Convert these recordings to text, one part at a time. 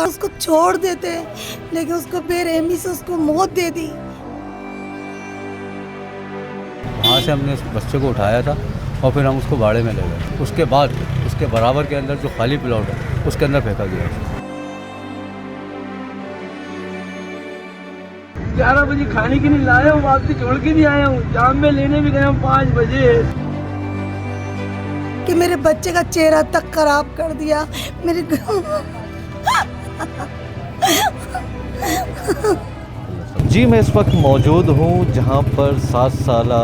उसको छोड़ देते, लेकिन उसको बेरहमी से उसको मौत दे दी। वहाँ से हमने उस बच्चे को उठाया था और फिर हम उसको बाड़े में ले गए। उसके बाद उसके बराबर के अंदर जो खाली प्लॉट है उसके अंदर फेंका गया। 11 बजे खाने के लिए लाया हूँ, वापसी छोड़ के भी आया हूँ। जाम में लेने भी गया हूँ 5 बजे। कि मेरे बच्चे का चेहरा तक खराब कर दिया। मेरे जी मैं इस वक्त मौजूद हूँ जहाँ पर 7 साला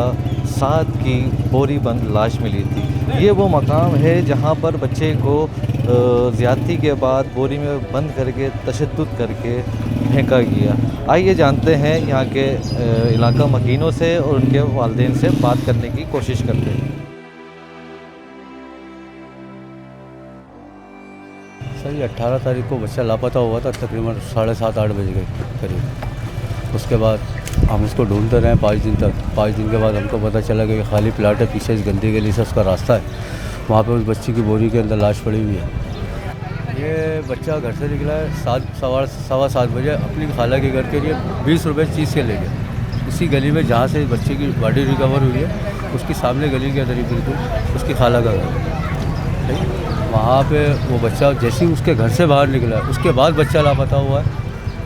साद की बोरी बंद लाश मिली थी। ये वो मकाम है जहाँ पर बच्चे को ज़्यादती के बाद बोरी में बंद करके तशद्दुद करके फेंका गया। आइए जानते हैं यहाँ के इलाका मकीनों से और उनके वालिदैन से बात करने की कोशिश करते हैं। सही 18 तारीख को बच्चा लापता हुआ था, तकरीबन 7:30-8 बजे के करीब। उसके बाद हम उसको ढूंढते रहे 5 दिन तक। 5 दिन के बाद हमको पता चला कि खाली प्लाट है, पीछे इस गंदी गली से उसका रास्ता है, वहाँ पे उस बच्ची की बोरी के अंदर लाश पड़ी हुई है। ये बच्चा घर से निकला है 7:15 बजे अपनी खाला के घर के लिए 20 रुपये चीज़ के ले गया। उसी गली में जहाँ से बच्चे की बॉडी रिकवर हुई है उसकी सामने गली के अंदर ही बिल्कुल उसकी खाला का घर है। वहाँ पे वो बच्चा जैसे ही उसके घर से बाहर निकला है उसके बाद बच्चा लापता हुआ है।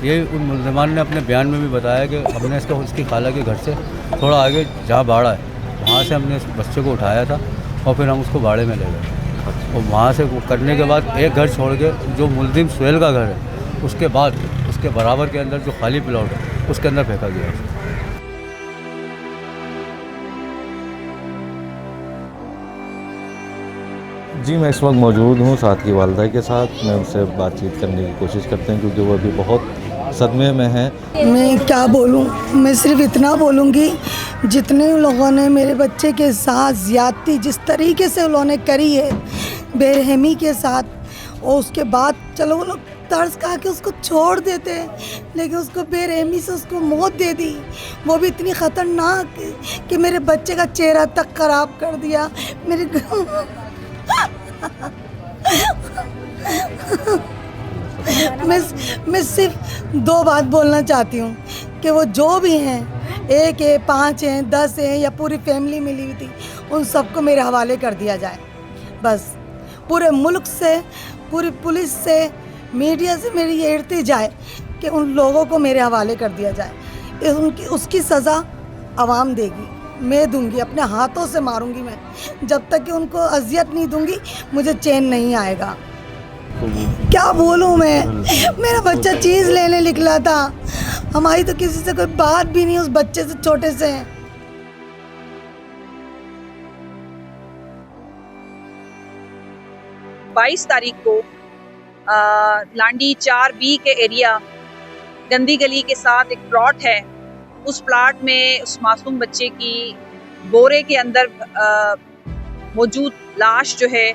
ये उन मुलज़मान ने अपने बयान में भी बताया कि हमने उसकी खाला के घर से थोड़ा आगे जहाँ बाड़ा है वहाँ से हमने उस बच्चे को उठाया था और फिर हम उसको बाड़े में ले गए। और वहाँ से वो करने के बाद एक घर छोड़ के जो मुलजिम सुहेल का घर है उसके बाद उसके बराबर के अंदर जो खाली प्लॉट है उसके अंदर फेंका गया। जी मैं इस वक्त मौजूद हूँ साथ की वालदा के साथ। मैं उनसे बातचीत करने की कोशिश करते हैं क्योंकि वो अभी बहुत सदमे में हैं। मैं क्या बोलूं, मैं सिर्फ इतना बोलूंगी, जितने लोगों ने मेरे बच्चे के साथ ज़्यादती जिस तरीके से उन्होंने करी है बेरहमी के साथ, और उसके बाद चलो वो लोग तर्स खा के उसको छोड़ देते, लेकिन उसको बेरहमी से उसको मौत दे दी। वो भी इतनी ख़तरनाक कि मेरे बच्चे का चेहरा तक खराब कर दिया। मेरे मैं सिर्फ 2 बात बोलना चाहती हूँ कि वो जो भी हैं, 1 है, 5 हैं, 10 हैं या पूरी फैमिली मिली हुई थी, उन सबको मेरे हवाले कर दिया जाए। बस पूरे मुल्क से, पूरी पुलिस से, मीडिया से मेरी ये इल्तिजा है कि उन लोगों को मेरे हवाले कर दिया जाए। उसकी सज़ा आवाम देगी, मैं दूंगी, अपने हाथों से मारूंगी मैं। जब तक कि उनको अजियत नहीं दूंगी मुझे चैन नहीं आएगा। क्या बोलूं मैं, मेरा बच्चा चीज़ लेने निकला था, हमारी तो किसी से कोई बात भी नहीं उस बच्चे से, छोटे से। 22 तारीख को लांडी 4B के एरिया गंदी गली के साथ एक प्लॉट है। उस प्लाट में उस मासूम बच्चे की बोरे के अंदर मौजूद लाश जो है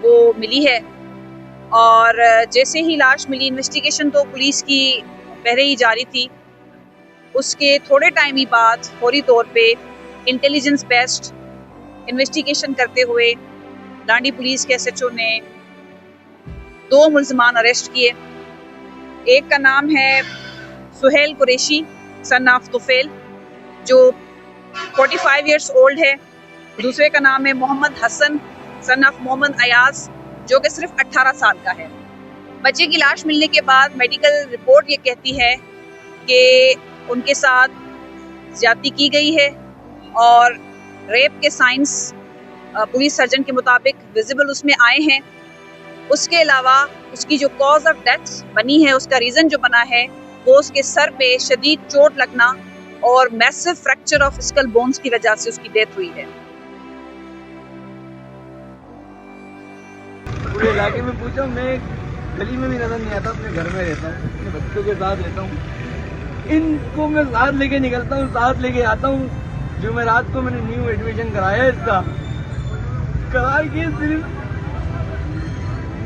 वो मिली है। और जैसे ही लाश मिली, इन्वेस्टिगेशन तो पुलिस की पहले ही जारी थी। उसके थोड़े टाइम ही बाद फौरी तौर पे इंटेलिजेंस बेस्ड इन्वेस्टिगेशन करते हुए लांडी पुलिस के SHO ने 2 मुल्ज़मान अरेस्ट किए। एक का नाम है सुहेल कुरैशी सन ऑफ तुफेल जो 45 इयर्स ओल्ड है। दूसरे का नाम है मोहम्मद हसन सन ऑफ मोहम्मद अयाज जो कि सिर्फ 18 साल का है। बच्चे की लाश मिलने के बाद मेडिकल रिपोर्ट ये कहती है कि उनके साथ ज़्यादती की गई है और रेप के साइंस पुलिस सर्जन के मुताबिक विजिबल उसमें आए हैं। उसके अलावा उसकी जो कॉज ऑफ डेथ बनी है, उसका रीज़न जो बना है वो उसके सर पे शदीद चोट लगना और massive fracture of skull bones की वजह से उसकी डेथ हुई है। पूरे इलाके में पूछा, मैं गली में भी नजर नहीं आता, अपने घर में रहता हूँ, अपने बच्चों के साथ रहता हूँ। इनको मैं साथ लेके निकलता हूँ, साथ लेके आता हूँ। जो मैं रात को मैंने न्यू एडमिशन कराया इसका, करा के सिर्फ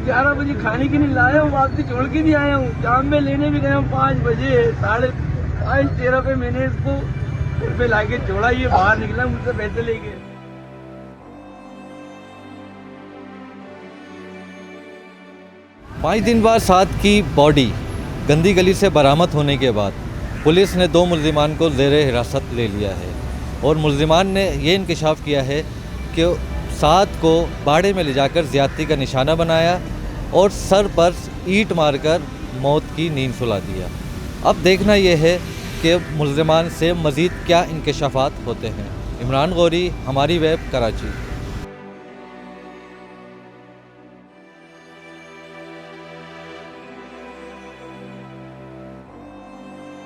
11 बजे खाने के लिए लाया हूँ, वापसी छोड़ के भी आया हूँ। जाम में लेने भी गया हूँ 5 बजे, 5:30 पे मैंने इसको घर पे लाके छोड़ा। ये बाहर निकला, मुझसे पैसे लेके। 5 दिन बाद साद की बॉडी गंदी गली से बरामद होने के बाद पुलिस ने 2 मुल्जिमान को ज़ेर हिरासत ले लिया है और मुल्जिमान ने ये इंकशाफ किया है कि साद को बाड़े में ले जाकर ज़्यादती का निशाना बनाया और सर पर ईंट मारकर मौत की नींद सुला दिया। अब देखना यह है कि मुल्जिमान से मज़ीद क्या इंकशाफात होते हैं। इमरान गौरी, हमारी वेब, कराची।